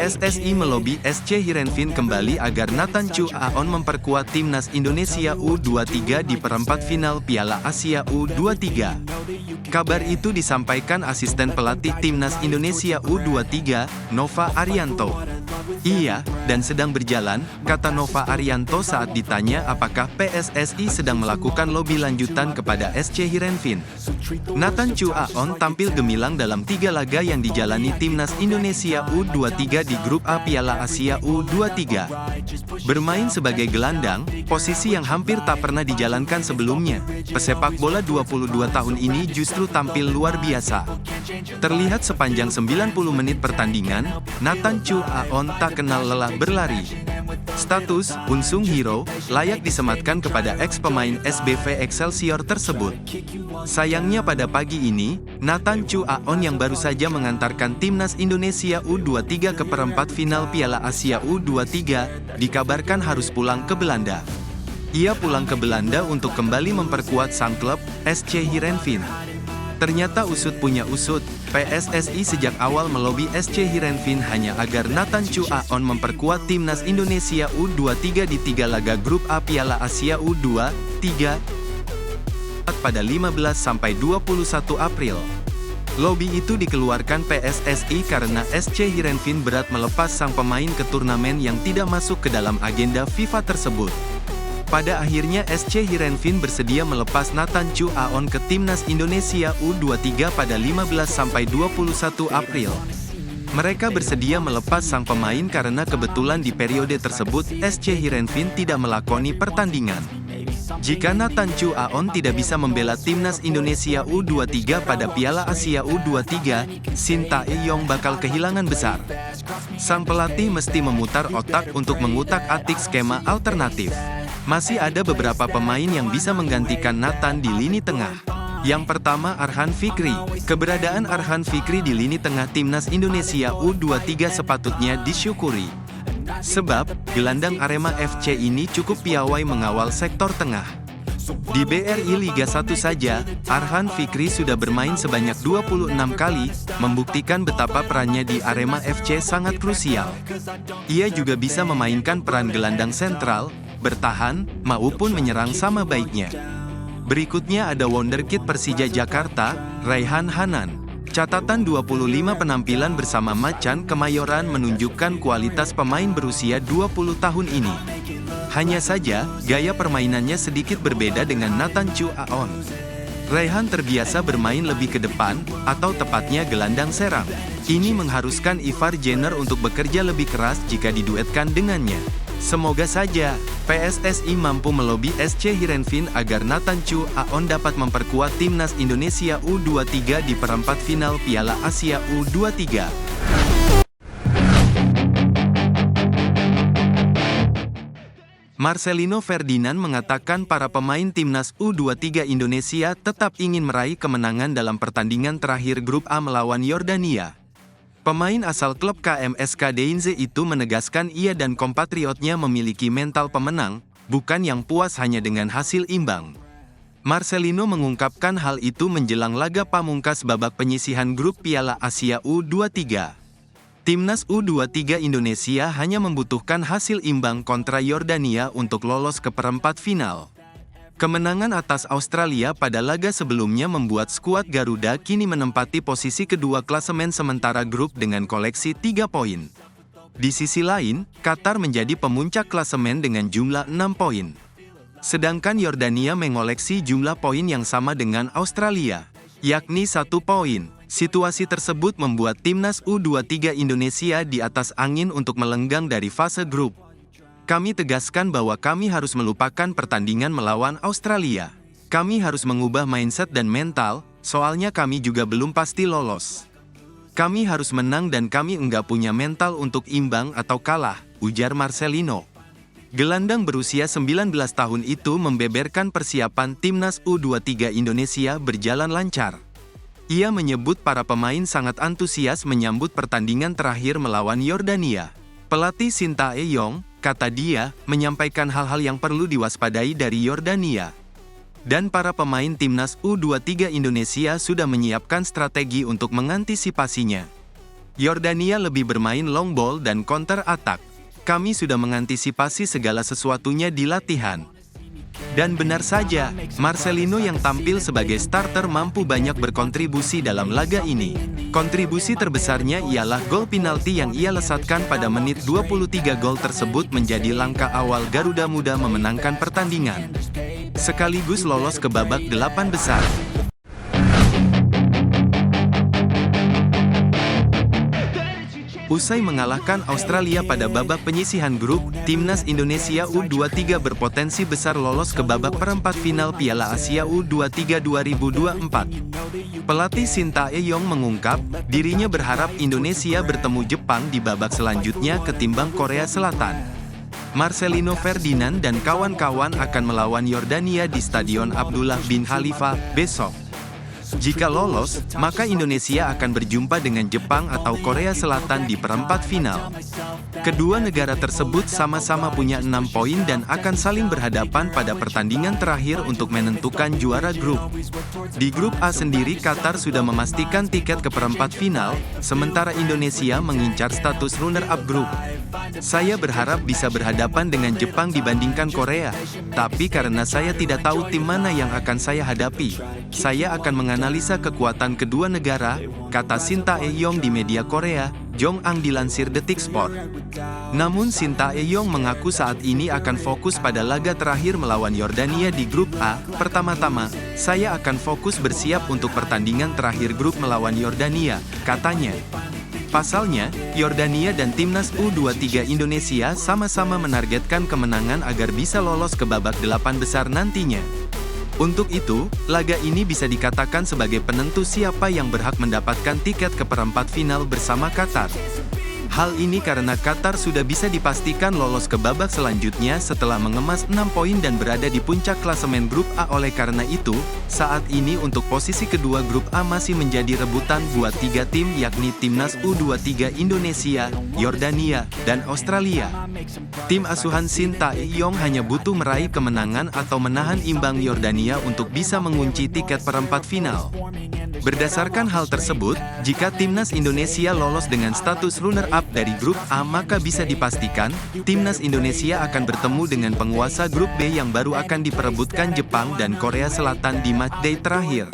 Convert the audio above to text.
PSSI melobi SC Heerenveen kembali agar Nathan Chu Aon memperkuat timnas Indonesia U23 di perempat final Piala Asia U23. Kabar itu disampaikan asisten pelatih timnas Indonesia U23, Nova Arianto. Iya, dan sedang berjalan, kata Nova Arianto saat ditanya apakah PSSI sedang melakukan lobi lanjutan kepada SC Heerenveen. Nathan Chu Aon tampil gemilang dalam 3 laga yang dijalani timnas Indonesia U23 di grup A Piala Asia U23. Bermain sebagai gelandang, posisi yang hampir tak pernah dijalankan sebelumnya, pesepak bola 22 tahun ini justru tampil luar biasa. Terlihat sepanjang 90 menit pertandingan, Nathan Chu Aon tak kenal lelah berlari. Status unsung hero layak disematkan kepada ex-pemain SBV Excelsior tersebut. Sayangnya pada pagi ini, Nathan Chu Aon yang baru saja mengantarkan timnas Indonesia U23 ke perempat final Piala Asia U23, dikabarkan harus pulang ke Belanda. Ia pulang ke Belanda untuk kembali memperkuat sang klub, SC Heerenveen. Ternyata usut punya usut, PSSI sejak awal melobi SC Heerenveen hanya agar Nathan Chu Aon memperkuat timnas Indonesia U23 di 3 laga grup A Piala Asia U23 pada 15-21 April. Lobi itu dikeluarkan PSSI karena SC Heerenveen berat melepas sang pemain ke turnamen yang tidak masuk ke dalam agenda FIFA tersebut. Pada akhirnya SC Heerenveen bersedia melepas Nathan Chu Aon ke timnas Indonesia U23 pada 15-21 April. Mereka bersedia melepas sang pemain karena kebetulan di periode tersebut SC Heerenveen tidak melakoni pertandingan. Jika Nathan Chu Aon tidak bisa membela timnas Indonesia U23 pada Piala Asia U23, Shin Tae-yong bakal kehilangan besar. Sang pelatih mesti memutar otak untuk mengutak-atik skema alternatif. Masih ada beberapa pemain yang bisa menggantikan Nathan di lini tengah. Yang pertama Arhan Fikri. Keberadaan Arhan Fikri di lini tengah timnas Indonesia U23 sepatutnya disyukuri. Sebab, gelandang Arema FC ini cukup piawai mengawal sektor tengah. Di BRI Liga 1 saja, Arhan Fikri sudah bermain sebanyak 26 kali, membuktikan betapa perannya di Arema FC sangat krusial. Ia juga bisa memainkan peran gelandang sentral, bertahan, maupun menyerang sama baiknya. Berikutnya ada wonderkid Persija Jakarta, Raihan Hanan. Catatan 25 penampilan bersama Macan Kemayoran menunjukkan kualitas pemain berusia 20 tahun ini. Hanya saja, gaya permainannya sedikit berbeda dengan Nathan Chu Aon. Raihan terbiasa bermain lebih ke depan, atau tepatnya gelandang serang. Ini mengharuskan Ivar Jenner untuk bekerja lebih keras jika diduetkan dengannya. Semoga saja, PSSI mampu melobi SC Heerenveen agar Nathan Chu Aon dapat memperkuat timnas Indonesia U23 di perempat final Piala Asia U23. Marcelino Ferdinand mengatakan para pemain timnas U23 Indonesia tetap ingin meraih kemenangan dalam pertandingan terakhir grup A melawan Yordania. Pemain asal klub KMS Kadeinze itu menegaskan ia dan kompatriotnya memiliki mental pemenang, bukan yang puas hanya dengan hasil imbang. Marcelino mengungkapkan hal itu menjelang laga pamungkas babak penyisihan grup Piala Asia U23. Timnas U23 Indonesia hanya membutuhkan hasil imbang kontra Yordania untuk lolos ke perempat final. Kemenangan atas Australia pada laga sebelumnya membuat skuad Garuda kini menempati posisi kedua klasemen sementara grup dengan koleksi 3 poin. Di sisi lain, Qatar menjadi pemuncak klasemen dengan jumlah 6 poin. Sedangkan Yordania mengoleksi jumlah poin yang sama dengan Australia, yakni 1 poin. Situasi tersebut membuat timnas U23 Indonesia di atas angin untuk melenggang dari fase grup. Kami tegaskan bahwa kami harus melupakan pertandingan melawan Australia. Kami harus mengubah mindset dan mental, soalnya kami juga belum pasti lolos. Kami harus menang dan kami enggak punya mental untuk imbang atau kalah, ujar Marcelino. Gelandang berusia 19 tahun itu membeberkan persiapan timnas U23 Indonesia berjalan lancar. Ia menyebut para pemain sangat antusias menyambut pertandingan terakhir melawan Yordania. Pelatih Shin Tae-yong, kata dia, menyampaikan hal-hal yang perlu diwaspadai dari Yordania. Dan para pemain timnas U23 Indonesia sudah menyiapkan strategi untuk mengantisipasinya. Yordania lebih bermain long ball dan counter attack. Kami sudah mengantisipasi segala sesuatunya di latihan. Dan benar saja, Marcelino yang tampil sebagai starter mampu banyak berkontribusi dalam laga ini. Kontribusi terbesarnya ialah gol penalti yang ia lesatkan pada menit 23. Gol tersebut menjadi langkah awal Garuda Muda memenangkan pertandingan, sekaligus lolos ke babak 8 besar. Usai mengalahkan Australia pada babak penyisihan grup, Timnas Indonesia U23 berpotensi besar lolos ke babak perempat final Piala Asia U23 2024. Pelatih Sintayong mengungkap, dirinya berharap Indonesia bertemu Jepang di babak selanjutnya ketimbang Korea Selatan. Marcelino Ferdinand dan kawan-kawan akan melawan Yordania di Stadion Abdullah bin Khalifa besok. Jika lolos, maka Indonesia akan berjumpa dengan Jepang atau Korea Selatan di perempat final. Kedua negara tersebut sama-sama punya 6 poin dan akan saling berhadapan pada pertandingan terakhir untuk menentukan juara grup. Di grup A sendiri, Qatar sudah memastikan tiket ke perempat final, sementara Indonesia mengincar status runner-up grup. Saya berharap bisa berhadapan dengan Jepang dibandingkan Korea, tapi karena saya tidak tahu tim mana yang akan saya hadapi, saya akan menganalisa kekuatan kedua negara, kata Sintayong di media Korea, Jong-ang dilansir Detik Sport. Namun Sintayong mengaku saat ini akan fokus pada laga terakhir melawan Yordania di grup A. Pertama-tama, saya akan fokus bersiap untuk pertandingan terakhir grup melawan Yordania, katanya. Pasalnya, Yordania dan Timnas U23 Indonesia sama-sama menargetkan kemenangan agar bisa lolos ke babak 8 besar nantinya. Untuk itu, laga ini bisa dikatakan sebagai penentu siapa yang berhak mendapatkan tiket ke perempat final bersama Qatar. Hal ini karena Qatar sudah bisa dipastikan lolos ke babak selanjutnya setelah mengemas 6 poin dan berada di puncak klasemen grup A. Oleh karena itu, saat ini untuk posisi kedua grup A masih menjadi rebutan buat 3 tim, yakni Timnas U23 Indonesia, Yordania, dan Australia. Tim asuhan Sintayong hanya butuh meraih kemenangan atau menahan imbang Yordania untuk bisa mengunci tiket perempat final. Berdasarkan hal tersebut, jika Timnas Indonesia lolos dengan status runner-up dari grup A, maka bisa dipastikan, Timnas Indonesia akan bertemu dengan penguasa grup B yang baru akan diperebutkan Jepang dan Korea Selatan di matchday terakhir.